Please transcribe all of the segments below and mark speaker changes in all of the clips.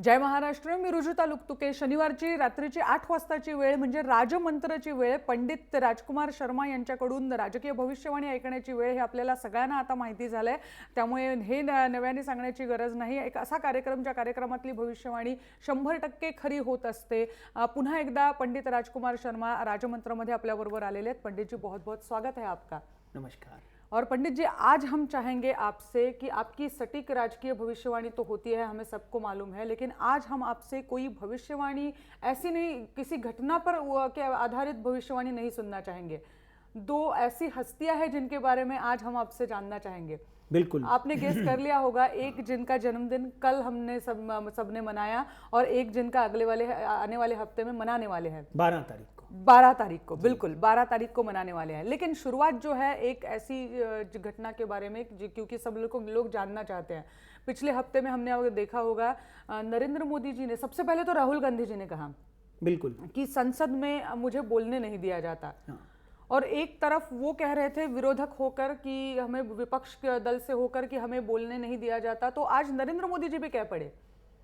Speaker 1: जय महाराष्ट्र. मी रुजुता लुकतुके. शनिवारची रात्रीची 8 वाजताची वेळ म्हणजे राजमंत्रची वेळ. पंडित राजकुमार शर्मा यांच्याकडून राजकीय भविष्यवाणी ऐकण्याची वेळ हे आपल्याला सगळ्यांना आता माहिती झालंय. त्यामुळे हे नव्याने सांगण्याची गरज नाही. एक असा कार्यक्रम ज्या कार्यक्रमातली भविष्यवाणी 100% खरी होत असते. पुन्हा एकदा पंडित राजकुमार शर्मा राजमंत्रमध्ये आपल्याबरोबर आलेले आहेत. पंडित जी, बहुत बहुत स्वागत है आपका.
Speaker 2: नमस्कार.
Speaker 1: और पंडित जी, आज हम चाहेंगे आपसे कि आपकी सटीक राजकीय भविष्यवाणी तो होती है, हमें सबको मालूम है, लेकिन आज हम आपसे कोई भविष्यवाणी ऐसी नहीं, किसी घटना पर के आधारित भविष्यवाणी नहीं सुनना चाहेंगे. दो ऐसी हस्तियां हैं जिनके बारे में आज हम आपसे जानना चाहेंगे.
Speaker 2: बिल्कुल.
Speaker 1: आपने गेस कर लिया होगा, एक जिनका जन्मदिन कल हमने सबने मनाया और एक जिनका आने वाले हफ्ते में मनाने वाले हैं. 12 तारीख को बिल्कुल 12 तारीख को मनाने वाले हैं. लेकिन शुरुआत जो है एक ऐसी घटना के बारे में, क्योंकि सब लोग जानना चाहते हैं. पिछले हफ्ते में हमने देखा होगा, नरेंद्र मोदी जी ने, सबसे पहले तो राहुल गांधी जी ने कहा
Speaker 2: बिल्कुल
Speaker 1: कि संसद में मुझे बोलने नहीं दिया जाता. और एक तरफ वो कह रहे थे विरोधक होकर कि हमें, विपक्ष के दल से होकर कि हमें बोलने नहीं दिया जाता. तो आज नरेंद्र मोदी जी भी कह पड़े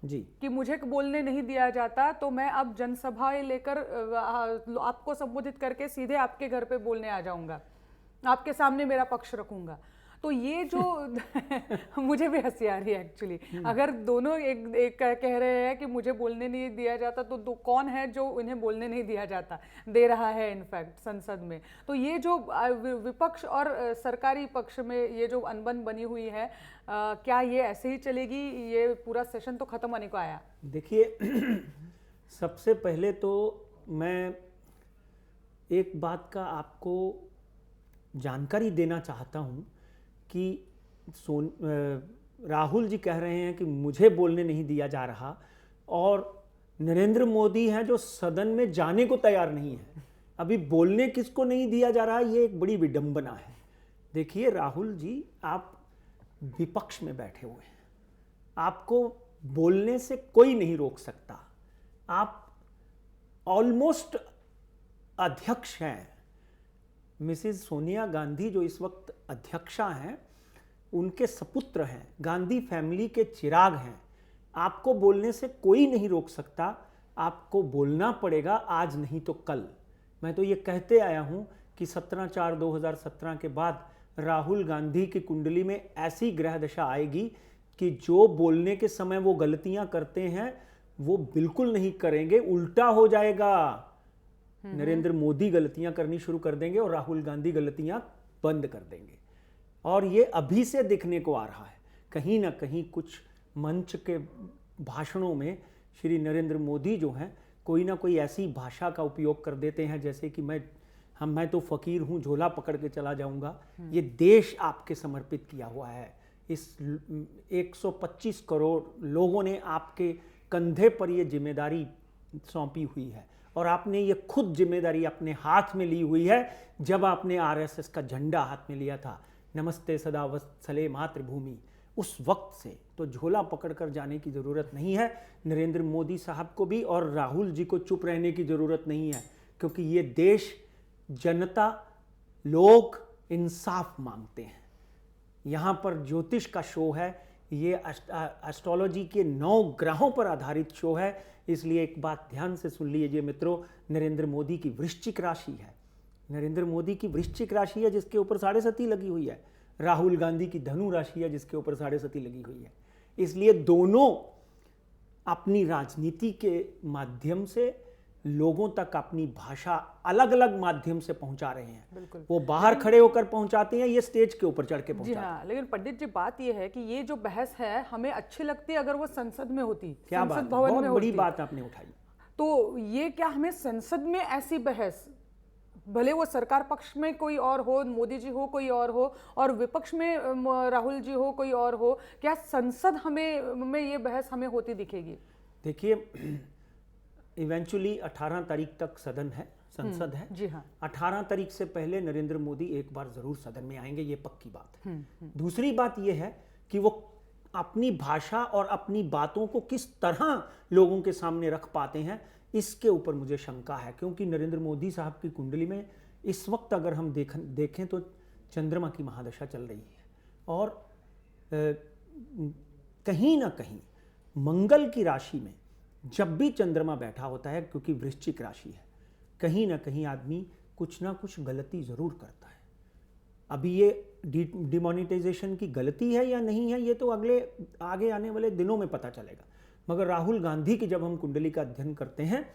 Speaker 2: जी
Speaker 1: कि मुझे बोलने नहीं दिया जाता, तो मैं अब जनसभाएं लेकर आपको संबोधित करके सीधे आपके घर पे बोलने आ जाऊंगा, आपके सामने मेरा पक्ष रखूंगा. तो ये जो मुझे भी हंसी आ रही है एक्चुअली. अगर दोनों एक कह रहे हैं कि मुझे बोलने नहीं दिया जाता, तो कौन है जो उन्हें बोलने नहीं दिया जाता, दे रहा है इनफैक्ट संसद में. तो ये जो विपक्ष और सरकारी पक्ष में ये जो अनबन बनी हुई है, क्या ये ऐसे ही चलेगी? ये पूरा सेशन तो खत्म होने को आया.
Speaker 2: देखिए, सबसे पहले तो मैं एक बात का आपको जानकारी देना चाहता हूँ कि राहुल जी कह रहे हैं कि मुझे बोलने नहीं दिया जा रहा, और नरेंद्र मोदी हैं जो सदन में जाने को तैयार नहीं है. अभी बोलने किसको नहीं दिया जा रहा, ये एक बड़ी विडंबना है. देखिए राहुल जी, आप विपक्ष में बैठे हुए हैं, आपको बोलने से कोई नहीं रोक सकता. आप ऑलमोस्ट अध्यक्ष हैं. मिसेस सोनिया गांधी जो इस वक्त अध्यक्षा हैं, उनके सपुत्र हैं, गांधी फैमिली के चिराग हैं. आपको बोलने से कोई नहीं रोक सकता. आपको बोलना पड़ेगा, आज नहीं तो कल. मैं तो ये कहते आया हूं कि 17/4/2017 के बाद राहुल गांधी की कुंडली में ऐसी ग्रह दशा आएगी कि जो बोलने के समय वो गलतियां करते हैं वो बिल्कुल नहीं करेंगे, उल्टा हो जाएगा. नरेंद्र मोदी गलतियां करनी शुरू कर देंगे और राहुल गांधी गलतियां बंद कर देंगे. और ये अभी से दिखने को आ रहा है. कहीं ना कहीं कुछ मंच के भाषणों में श्री नरेंद्र मोदी जो हैं, कोई ना कोई ऐसी भाषा का उपयोग कर देते हैं जैसे कि मैं तो फकीर हूं, झोला पकड़ के चला जाऊंगा. ये देश आपके समर्पित किया हुआ है. इस 125 करोड़ लोगों ने आपके कंधे पर ये जिम्मेदारी सौंपी हुई है, और आपने ये खुद जिम्मेदारी अपने हाथ में ली हुई है जब आपने आरएसएस का झंडा हाथ में लिया था. नमस्ते सदा वत्सले मातृभूमि. उस वक्त से तो झोला पकड़कर जाने की ज़रूरत नहीं है. नरेंद्र मोदी साहब को भी और राहुल जी को चुप रहने की ज़रूरत नहीं है, क्योंकि ये देश, जनता, लोग इंसाफ मांगते हैं. यहाँ पर ज्योतिष का शो है, ये एस्ट्रोलॉजी के 9 ग्रहों पर आधारित शो है. इसलिए एक बात ध्यान से सुन लीजिए मित्रों, नरेंद्र मोदी की वृश्चिक राशि है. नरेंद्र मोदी की वृश्चिक राशि है जिसके ऊपर 7.5 लगी हुई है. राहुल गांधी की धनु राशि है जिसके ऊपर 7.5 लगी हुई है. इसलिए दोनों अपनी राजनीति के माध्यम से लोगों तक अपनी भाषा अलग अलग माध्यम से पहुंचा रहे हैं.
Speaker 1: बिल्कुल.
Speaker 2: वो बाहर खड़े होकर पहुंचाते हैं, ये स्टेज के ऊपर चढ़ के पहुंचाते हैं.
Speaker 1: हाँ, लेकिन पंडित जी, बात ये है कि ये जो बहस है हमें अच्छी लगती अगर वो संसद में होती.
Speaker 2: क्या
Speaker 1: संसद
Speaker 2: बात,
Speaker 1: भवन
Speaker 2: बहुत
Speaker 1: में
Speaker 2: बड़ी
Speaker 1: होती.
Speaker 2: बात आपने उठाई.
Speaker 1: तो ये क्या हमें संसद में ऐसी बहस, भले वो सरकार पक्ष में कोई और हो, मोदी जी हो कोई और हो, और विपक्ष में राहुल जी हो कोई और हो, क्या संसद में ये बहस हमें होती दिखेगी?
Speaker 2: देखिए, इवेंचुअली 18 तारीख तक सदन है, संसद है.
Speaker 1: जी हाँ.
Speaker 2: 18 तारीख से पहले नरेंद्र मोदी एक बार जरूर सदन में आएंगे, ये पक्की बात है. दूसरी बात ये है कि वो अपनी भाषा और अपनी बातों को किस तरह लोगों के सामने रख पाते हैं, इसके ऊपर मुझे शंका है. क्योंकि नरेंद्र मोदी साहब की कुंडली में इस वक्त अगर हम देखें तो चंद्रमा की महादशा चल रही है, और कहीं ना कहीं मंगल की राशि में जब भी चंद्रमा बैठा होता है, क्योंकि वृश्चिक राशि है, कहीं ना कहीं आदमी कुछ ना कुछ गलती जरूर करता है। अभी ये डिमोनेटाइजेशन की गलती है या नहीं है, ये तो आगे आने वाले दिनों में पता चलेगा। मगर राहुल गांधी की जब हम कुंडली का अध्ययन करते हैं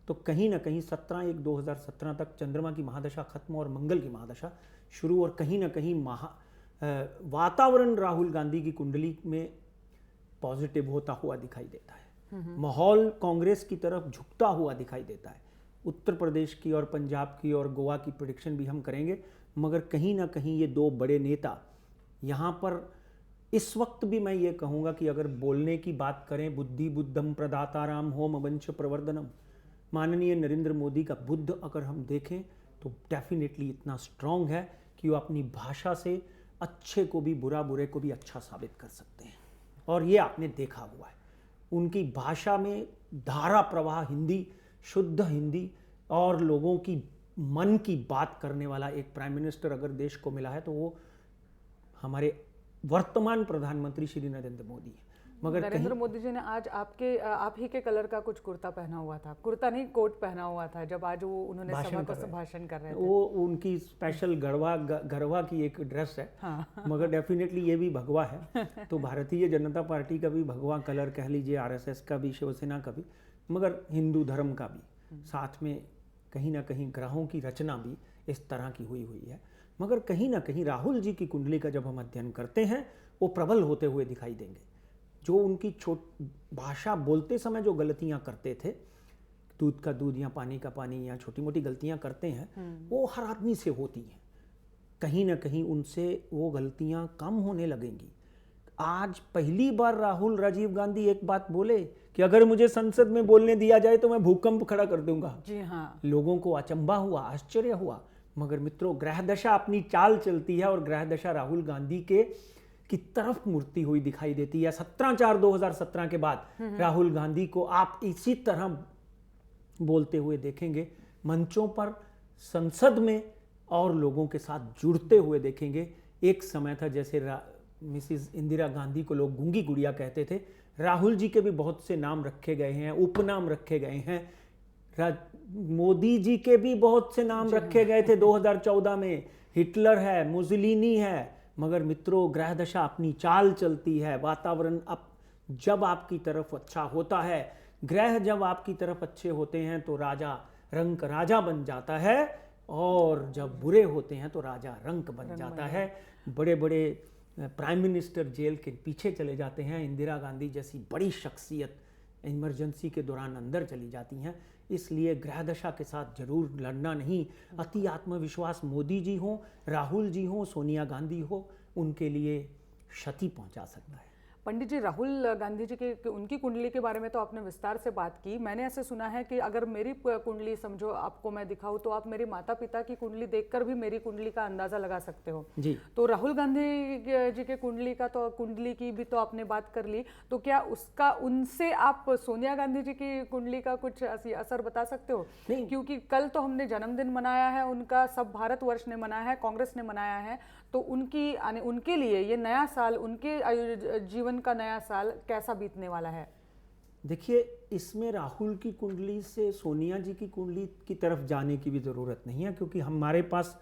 Speaker 2: तो कहीं ना कहीं 17/1/2017 तक चंद्रमा की महादशा खत्म और मंगल की महादशा शुरू, और कहीं ना कहीं वातावरण राहुल गांधी की कुंडली में पॉजिटिव होता हुआ दिखाई देता है। माहौल कांग्रेस की तरफ झुकता हुआ दिखाई देता है। उत्तर प्रदेश की और पंजाब की और गोवा की प्रेडिक्शन भी हम करेंगे, मगर कहीं ना कहीं ये दो बड़े नेता यहाँ पर इस वक्त भी मैं ये कहूँगा कि अगर बोलने की बात करें, बुद्धि बुद्धम प्रदाताराम होम वंश प्रवर्धनम, माननीय नरेंद्र मोदी का बुद्ध अगर हम देखें तो डेफिनेटली इतना स्ट्रांग है कि वो अपनी भाषा से अच्छे को भी बुरा, बुरे को भी अच्छा साबित कर सकते हैं। और ये आपने देखा हुआ है, उनकी भाषा में धारा प्रवाह हिंदी, शुद्ध हिंदी, और लोगों की मन की बात करने वाला एक प्राइम मिनिस्टर अगर देश को मिला है तो वो हमारे वर्तमान प्रधानमंत्री श्री नरेंद्र मोदी है। मगर
Speaker 1: नरेंद्र मोदी जी ने आज आप ही के कलर का कुछ कुर्ता पहना हुआ था, कुर्ता नहीं कोट पहना हुआ था, जब आज वो उन्होंने सभा को भाषण कर रहे थे।
Speaker 2: वो उनकी स्पेशल गढ़वा की एक ड्रेस है। हाँ। मगर डेफिनेटली ये भी भगवा है। तो भारतीय जनता पार्टी का भी भगवा कलर कह लीजिए, आरएसएस का भी, शिवसेना का भी, मगर हिंदू धर्म का भी, साथ में कहीं ना कहीं ग्रहों की रचना भी इस तरह की हुई है। मगर कहीं ना कहीं राहुल जी की कुंडली का जब हम अध्ययन करते हैं वो प्रबल होते हुए दिखाई देंगे। जो उनकी भाषा बोलते समय जो गलतियां करते थे, दूध का दूध या पानी का पानी या छोटी मोटी गलतियां करते हैं, वो हर आदमी से होती हैं। कहीं ना कहीं उनसे वो गलतियां कम होने लगेंगी। आज पहली बार राजीव गांधी एक बात बोले कि अगर मुझे संसद में बोलने दिया जाए तो मैं भूकंप खड़ा कर दूंगा।
Speaker 1: जी हाँ।
Speaker 2: लोगों को अचंभा हुआ, आश्चर्य हुआ। मगर मित्रों, ग्रह दशा अपनी चाल चलती है और ग्रह दशा राहुल गांधी की तरफ मुड़ती हुई दिखाई देती है। 17/4/2017 के बाद राहुल गांधी को आप इसी तरह बोलते हुए देखेंगे, मंचों पर, संसद में, और लोगों के साथ जुड़ते हुए देखेंगे। एक समय था जैसे मिसिस इंदिरा गांधी को लोग गूंगी गुड़िया कहते थे, राहुल जी के भी बहुत से नाम रखे गए हैं, उपनाम रखे गए हैं। मोदी जी के भी बहुत से नाम रखे गए थे 2014 में, हिटलर है, मुसोलिनी है। मगर मित्रों, ग्रह दशा अपनी चाल चलती है। वातावरण जब आपकी तरफ अच्छा होता है, ग्रह जब आपकी तरफ अच्छे होते हैं तो रंक राजा बन जाता है, और जब बुरे होते हैं तो राजा रंक बन जाता है। बड़े बड़े प्राइम मिनिस्टर जेल के पीछे चले जाते हैं। इंदिरा गांधी जैसी बड़ी शख्सियत इमरजेंसी के दौरान अंदर चली जाती हैं। इसलिए ग्रह दशा के साथ जरूर लड़ना नहीं। अति आत्मविश्वास मोदी जी हो, राहुल जी हो, सोनिया गांधी हो, उनके लिए क्षति पहुंचा सकता है।
Speaker 1: पंडित जी, राहुल गांधी जी के उनकी कुंडली के बारे में तो आपने विस्तार से बात की। मैंने ऐसे सुना है कि अगर मेरी कुंडली समझो आपको मैं दिखाऊं तो आप मेरे माता पिता की कुंडली देखकर भी मेरी कुंडली का अंदाजा लगा सकते हो
Speaker 2: जी।
Speaker 1: तो राहुल गांधी जी के कुंडली की भी तो आपने बात कर ली, तो क्या उसका उनसे आप सोनिया गांधी जी की कुंडली का कुछ असर बता सकते हो?
Speaker 2: नहीं।
Speaker 1: क्योंकि कल तो हमने जन्मदिन मनाया है उनका, सब भारतवर्ष ने मनाया है, कांग्रेस ने मनाया है, तो उनके लिए ये नया साल, उनके जीवन का नया साल कैसा बीतने वाला है?
Speaker 2: देखिए, इसमें राहुल की कुंडली से सोनिया जी की कुंडली की तरफ जाने की भी ज़रूरत नहीं है, क्योंकि हमारे पास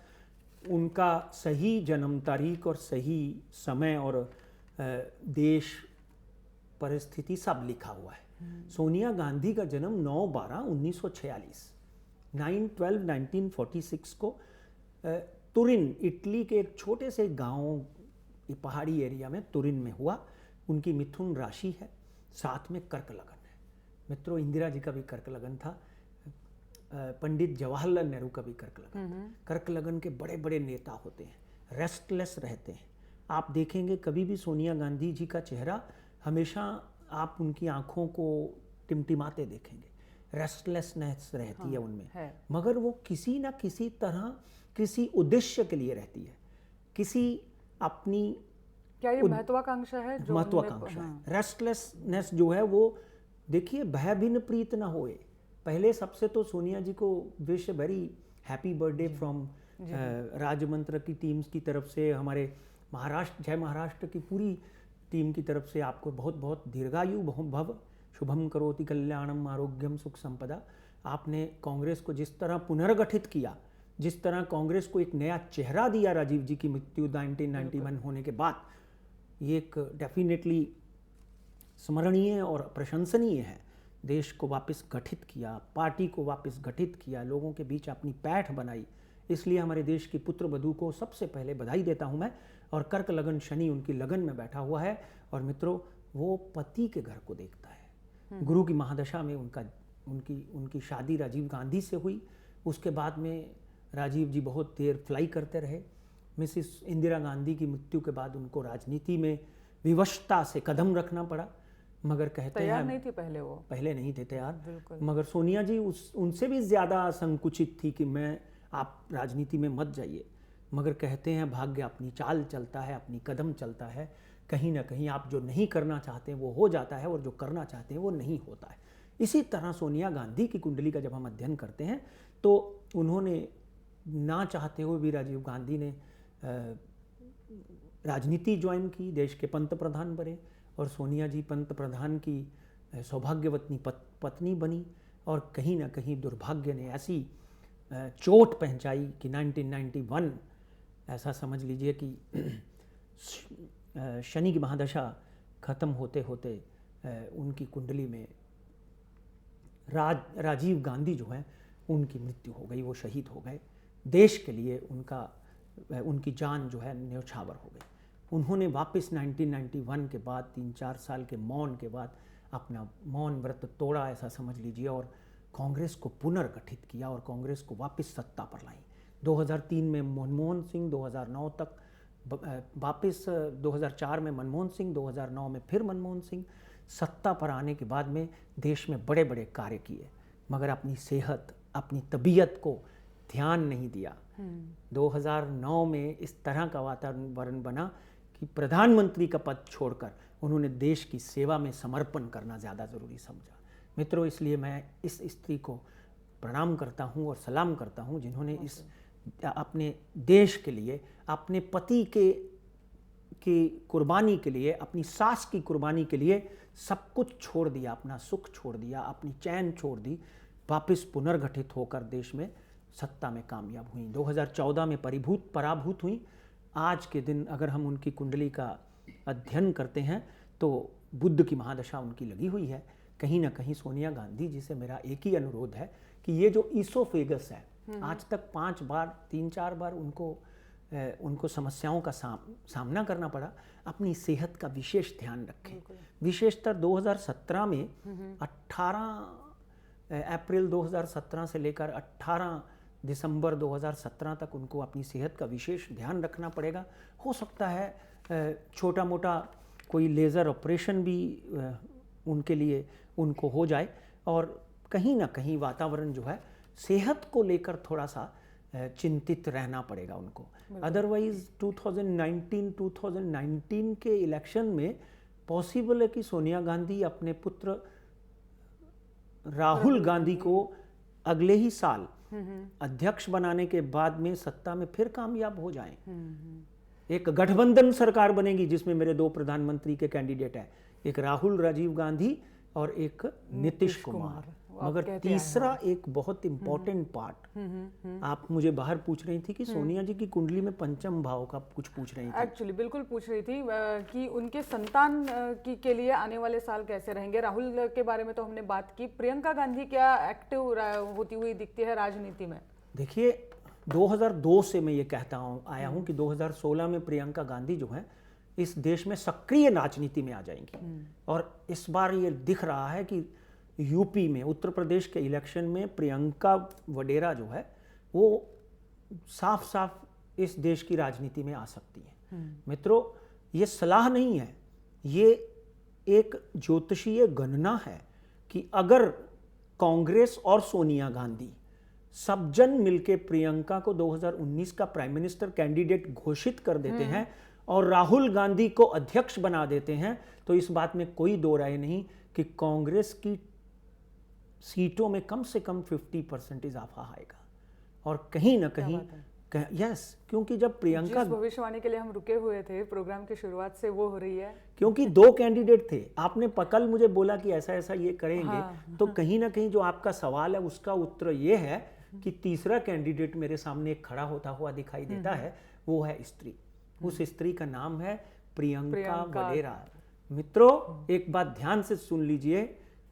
Speaker 2: उनका सही जन्म तारीख और सही समय और देश परिस्थिति सब लिखा हुआ है। सोनिया गांधी का जन्म 9/12/1946, 9/12/1946 को तुरिन, इटली के एक छोटे से गांव, पहाड़ी एरिया में तुरिन में हुआ। उनकी मिथुन राशि है, साथ में कर्क लगन है। मित्रों, इंदिरा जी का भी कर्क लगन था, पंडित जवाहरलाल नेहरू का भी कर्क लगन। कर्क लगन के बड़े बड़े नेता होते हैं, रेस्टलेस रहते हैं। आप देखेंगे कभी भी सोनिया गांधी जी का चेहरा, हमेशा आप उनकी आंखों को टिमटिमाते देखेंगे, रेस्टलेसनेस रहती है उनमें। मगर वो किसी ना किसी तरह, किसी उद्देश्य के लिए रहती है, किसी अपनी,
Speaker 1: क्या ये महत्वाकांक्षा है?
Speaker 2: महत्वाकांक्षा है। रेस्टलेसनेस जो है वो, देखिए, भय भिन्न प्रीत ना होए। पहले सबसे तो सोनिया जी को wish very happy birthday from Rajmantra की टीम्स की तरफ से, हमारे जय महाराष्ट्र की पूरी टीम की तरफ से आपको बहुत बहुत दीर्घायु भव, शुभम करोति कल्याणम, आरोग्यम, सुख संपदा। आपने कांग्रेस को जिस तरह पुनर्गठित किया, जिस तरह कांग्रेस को एक नया चेहरा दिया राजीव जी की मृत्यु 1991 होने के बाद, ये एक डेफिनेटली स्मरणीय और प्रशंसनीय है। देश को वापस गठित किया, पार्टी को वापस गठित किया, लोगों के बीच अपनी पैठ बनाई। इसलिए हमारे देश की पुत्र वधू को सबसे पहले बधाई देता हूं मैं। और कर्क लगन शनि उनकी लगन में बैठा हुआ है। और मित्रों, वो पति के घर को देखता है। गुरु की महादशा में उनकी शादी राजीव गांधी से हुई। उसके बाद में राजीव जी बहुत देर फ्लाई करते रहे। मिसिस इंदिरा गांधी की मृत्यु के बाद उनको राजनीति में विवशता से कदम रखना पड़ा। मगर कहते हैं
Speaker 1: तैयार नहीं थी पहले, वो
Speaker 2: पहले नहीं थे तैयार।
Speaker 1: बिल्कुल।
Speaker 2: मगर सोनिया जी उनसे भी ज़्यादा संकुचित थी कि आप राजनीति में मत जाइए। मगर कहते हैं भाग्य अपनी चाल चलता है, अपनी कदम चलता है। कहीं ना कहीं आप जो नहीं करना चाहते हैं वो हो जाता है, और जो करना चाहते हैं वो नहीं होता है। इसी तरह सोनिया गांधी की कुंडली का जब हम अध्ययन करते हैं तो उन्होंने ना चाहते हुए भी, राजीव गांधी ने राजनीति ज्वाइन की, देश के पंत प्रधान बने। और सोनिया जी पंत प्रधान की सौभाग्यवती पत्नी बनी। और कहीं ना कहीं दुर्भाग्य ने ऐसी चोट पहुंचाई कि 1991, ऐसा समझ लीजिए कि शनि की महादशा खत्म होते होते उनकी कुंडली में राजीव गांधी जो है उनकी मृत्यु हो गई, वो शहीद हो गए। देश के लिए उनकी जान जो है न्यौछावर हो गई। उन्होंने वापस 1991 के बाद 3-4 साल के मौन के बाद अपना मौन व्रत तोड़ा, ऐसा समझ लीजिए, और कांग्रेस को पुनर्गठित किया और कांग्रेस को वापस सत्ता पर लाई। 2003 में मनमोहन सिंह, 2009 तक वापस 2004 में मनमोहन सिंह, 2009 में फिर मनमोहन सिंह। सत्ता पर आने के बाद में देश में बड़े बड़े कार्य किए, मगर अपनी सेहत, अपनी तबीयत को ध्यान नहीं दिया। 2009 में इस तरह का वातावरण बना कि प्रधानमंत्री का पद छोड़कर उन्होंने देश की सेवा में समर्पण करना ज़्यादा ज़रूरी समझा। मित्रों, इसलिए मैं इस स्त्री को प्रणाम करता हूं और सलाम करता हूं जिन्होंने इस अपने देश के लिए, अपने पति की कुर्बानी के लिए, अपनी सास की कुर्बानी के लिए सब कुछ छोड़ दिया, अपना सुख छोड़ दिया, अपनी चैन छोड़ दी, वापस पुनर्गठित होकर देश में सत्ता में कामयाब हुई। 2014 में पराभूत हुई। आज के दिन अगर हम उनकी कुंडली का अध्ययन करते हैं तो बुध की महादशा उनकी लगी हुई है। कहीं ना कहीं सोनिया गांधी जी से मेरा एक ही अनुरोध है कि ये जो ईसोफेगस है, आज तक 3-4 बार उनको समस्याओं का सामना करना पड़ा। अपनी सेहत का विशेष ध्यान रखें। विशेषतर 2017 में 18 अप्रैल 2017 से लेकर 18 दिसंबर 2017 तक उनको अपनी सेहत का विशेष ध्यान रखना पड़ेगा। हो सकता है छोटा मोटा कोई लेज़र ऑपरेशन भी उनके लिए उनको हो जाए। और कहीं ना कहीं वातावरण जो है सेहत को लेकर थोड़ा सा चिंतित रहना पड़ेगा उनको। अदरवाइज 2019 के इलेक्शन में पॉसिबल है कि सोनिया गांधी अपने पुत्र राहुल गांधी को अगले ही साल अध्यक्ष बनाने के बाद में सत्ता में फिर कामयाब हो जाएं। एक गठबंधन सरकार बनेगी जिसमें मेरे 2 प्रधानमंत्री के कैंडिडेट हैं, एक राजीव गांधी और एक नीतीश कुमार। मगर तीसरा एक बहुत इंपॉर्टेंट पार्ट, आप मुझे बाहर पूछ रही थी कि सोनिया जी की कुंडली में पंचम भाव का कुछ पूछ रही थी।
Speaker 1: एक्चुअली बिल्कुल पूछ रही थी कि उनके संतान के लिए आने वाले साल कैसे रहेंगे। राहुल के बारे में तो हमने बात की, प्रियंका गांधी क्या एक्टिव होती हुई दिखती है राजनीति में?
Speaker 2: देखिए, 2002 से मैं ये कहता आया हूँ कि 2016 में प्रियंका गांधी जो है इस देश में सक्रिय राजनीति में आ जाएंगी। और इस बार ये दिख रहा है कि यूपी में, उत्तर प्रदेश के इलेक्शन में प्रियंका वडेरा जो है वो साफ साफ इस देश की राजनीति में आ सकती है। मित्रों, ये सलाह नहीं है, ये एक ज्योतिषीय गणना है कि अगर कांग्रेस और सोनिया गांधी सब जन मिलकर प्रियंका को 2019 का प्राइम मिनिस्टर कैंडिडेट घोषित कर देते हैं और राहुल गांधी को अध्यक्ष बना देते हैं, तो इस बात में कोई दो राय नहीं कि कांग्रेस की सीटों में कम से कम 50% इजाफा आएगा। और कहीं ना यस, क्योंकि जब प्रियंका,
Speaker 1: जिस भविष्यवाणी के लिए हम रुके हुए थे प्रोग्राम की शुरुआत से, वो हो रही है।
Speaker 2: क्योंकि 2 कैंडिडेट थे, आपने कल मुझे बोला कि ऐसा ऐसा ये करेंगे, तो कहीं ना कहीं जो आपका सवाल है उसका उत्तर ये है कि तीसरा कैंडिडेट मेरे सामने एक खड़ा होता हुआ दिखाई देता है, वो है स्त्री। उस स्त्री का नाम है प्रियंका वडेरा। मित्रों, एक बात ध्यान से सुन लीजिए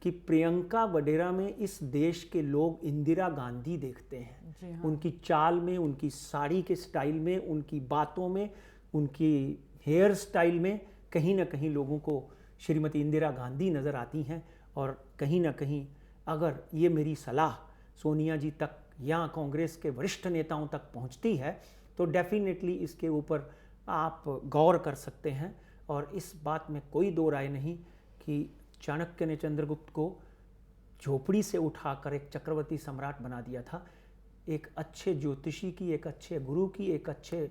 Speaker 2: कि प्रियंका वडेरा में इस देश के लोग इंदिरा गांधी देखते हैं। उनकी चाल में, उनकी साड़ी के स्टाइल में, उनकी बातों में, उनकी हेयर स्टाइल में कहीं ना कहीं लोगों को श्रीमती इंदिरा गांधी नज़र आती हैं। और कहीं ना कहीं अगर ये मेरी सलाह सोनिया जी तक या कांग्रेस के वरिष्ठ नेताओं तक पहुंचती है तो डेफिनेटली इसके ऊपर आप गौर कर सकते हैं। और इस बात में कोई दो राय नहीं कि चाणक्य ने चंद्रगुप्त को झोपड़ी से उठाकर एक चक्रवर्ती सम्राट बना दिया था। एक अच्छे ज्योतिषी की, एक अच्छे गुरु की, एक अच्छे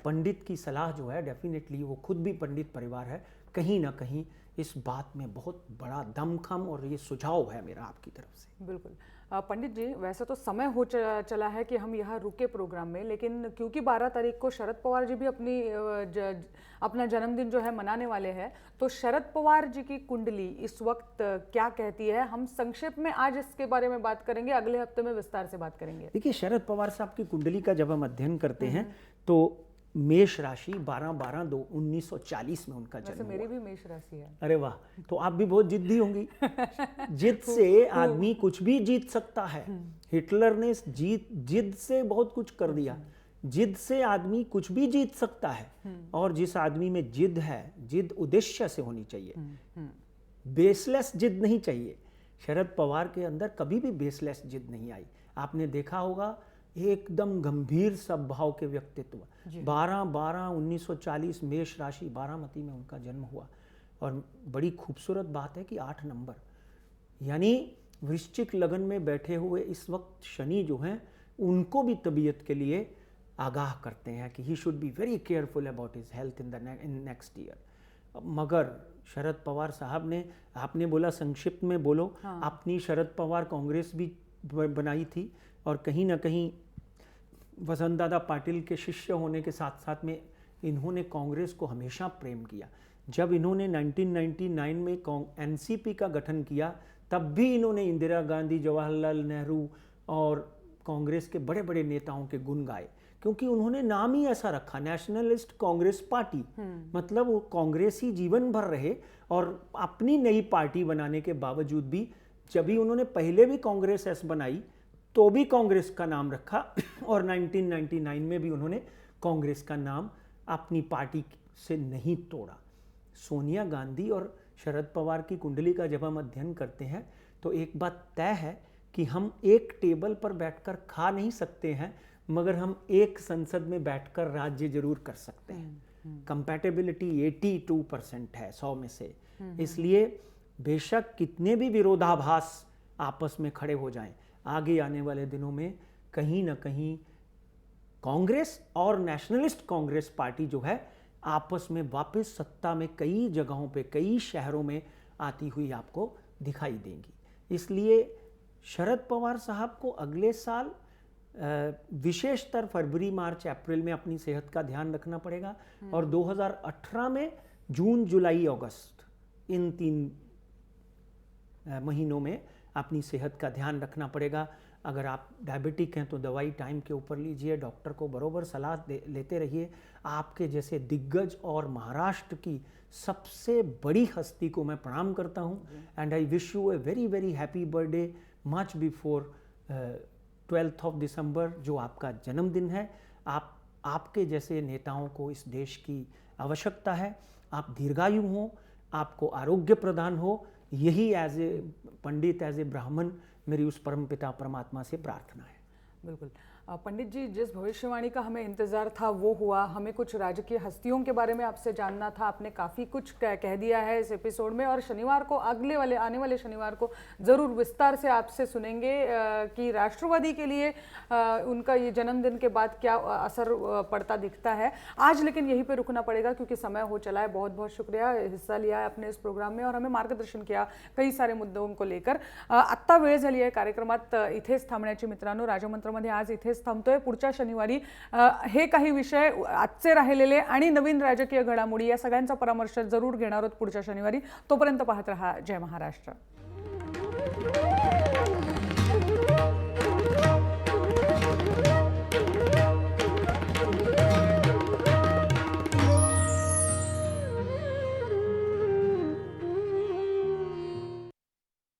Speaker 2: पंडित की सलाह जो है, डेफिनेटली वो खुद भी पंडित परिवार है, कहीं ना कहीं इस बात में बहुत बड़ा दमखम और ये सुझाव है मेरा आपकी तरफ से।
Speaker 1: बिल्कुल पंडित जी, वैसे तो समय हो चला है कि हम यहाँ रुके प्रोग्राम में, लेकिन क्योंकि 12 तारीख को शरद पवार जी भी अपना जन्मदिन जो है मनाने वाले हैं, तो शरद पवार जी की कुंडली इस वक्त क्या कहती है, हम संक्षेप में आज इसके बारे में बात करेंगे, अगले हफ्ते में विस्तार से बात करेंगे।
Speaker 2: देखिए, शरद पवार साहब की कुंडली का जब हम अध्ययन करते हैं तो मेष राशि 12/12/1940 में उनका जन्म हुआ।
Speaker 1: मेरी भी मेष राशि है।
Speaker 2: अरे वाह, तो आप भी बहुत जिद्दी होंगी। जिद से आदमी कुछ भी जीत सकता है। हिटलर ने जिद से बहुत कुछ कर दिया। जिद से आदमी कुछ भी जीत सकता है। और जिस आदमी में जिद है, जिद उद्देश्य से होनी चाहिए, बेसलेस जिद नहीं चाहिए। शरद पवार के अंदर कभी भी बेसलेस जिद नहीं आई। आपने देखा होगा, एकदम गंभीर स्वभाव के व्यक्तित्व। 12/12/1940 मेष राशि बारामती में उनका जन्म हुआ। और बड़ी खूबसूरत बात है कि 8 नंबर, यानी वृश्चिक लगन में बैठे हुए इस वक्त शनि जो हैं, उनको भी तबीयत के लिए आगाह करते हैं कि he should be very careful about his health in next year. मगर शरद पवार साहब ने, आपने बोला संक्षिप्त में बोलो, अपनी शरद पवार कांग्रेस भी बनाई थी और कहीं ना कहीं वसंतदादा पाटिल के शिष्य होने के साथ साथ में इन्होंने कांग्रेस को हमेशा प्रेम किया। जब इन्होंने 1999 में एनसीपी का गठन किया, तब भी इन्होंने इंदिरा गांधी, जवाहरलाल नेहरू और कांग्रेस के बड़े बड़े नेताओं के गुण गाए, क्योंकि उन्होंने नाम ही ऐसा रखा, नेशनलिस्ट कांग्रेस पार्टी। मतलब वो कांग्रेसी जीवन भर रहे। और अपनी नई पार्टी बनाने के बावजूद भी जब भी उन्होंने पहले भी कांग्रेस एस बनाई तो भी कांग्रेस का नाम रखा। और 1999 में भी उन्होंने कांग्रेस का नाम अपनी पार्टी से नहीं तोड़ा। सोनिया गांधी और शरद पवार की कुंडली का जब हम अध्ययन करते हैं तो एक बात तय है कि हम एक टेबल पर बैठकर खा नहीं सकते हैं, मगर हम एक संसद में बैठकर राज्य जरूर कर सकते हैं। कंपैटिबिलिटी 82% है 100 में से। इसलिए बेशक कितने भी विरोधाभास आपस में खड़े हो जाएं, आगे आने वाले दिनों में कहीं ना कहीं कांग्रेस और नेशनलिस्ट कांग्रेस पार्टी जो है आपस में वापस सत्ता में कई जगहों पे, कई शहरों में आती हुई आपको दिखाई देंगी। इसलिए शरद पवार साहब को अगले साल विशेषतर फरवरी, मार्च, अप्रैल में अपनी सेहत का ध्यान रखना पड़ेगा। और 2018 में जून, जुलाई, अगस्त, इन 3 महीनों में अपनी सेहत का ध्यान रखना पड़ेगा। अगर आप डायबिटिक हैं तो दवाई टाइम के ऊपर लीजिए, डॉक्टर को बरोबर सलाह लेते रहिए। आपके जैसे दिग्गज और महाराष्ट्र की सबसे बड़ी हस्ती को मैं प्रणाम करता हूं। And I wish U a very very happy birthday much before 12 दिसंबर, जो आपका जन्मदिन है। आपके जैसे नेताओं को इस देश की आवश्यकता है। आप दीर्घायु हों, आपको आरोग्य प्रदान हो, यही as a Pandit, as a ब्राह्मण मेरी उस परमपिता परमात्मा से प्रार्थना है।
Speaker 1: बिल्कुल पंडित जी, जिस भविष्यवाणी का हमें इंतज़ार था वो हुआ। हमें कुछ राजकीय हस्तियों के बारे में आपसे जानना था, आपने काफ़ी कुछ कह दिया है इस एपिसोड में। और शनिवार को, आने वाले शनिवार को ज़रूर विस्तार से आपसे सुनेंगे कि राष्ट्रवादी के लिए उनका ये जन्मदिन के बाद क्या असर पड़ता दिखता है। आज लेकिन यहीं पर रुकना पड़ेगा क्योंकि समय हो चला है। बहुत बहुत शुक्रिया, हिस्सा लिया है अपने इस प्रोग्राम में और हमें मार्गदर्शन किया कई सारे मुद्दों को लेकर। आत्ता वेळ झाली आहे कार्यक्रमात इथेच थांबण्याची। मित्रांनो, राजमंत्रमध्ये आज इथेच इथेच थांबतोय. पुढच्या शनिवारी हे काही विषय आजचे राहिलेले आणि नवीन राजकीय घडामोडी या सगळ्यांचा परामर्श जरूर घेणार आहोत पुढच्या शनिवारी. तोपर्यंत पाहत रहा जय महाराष्ट्र.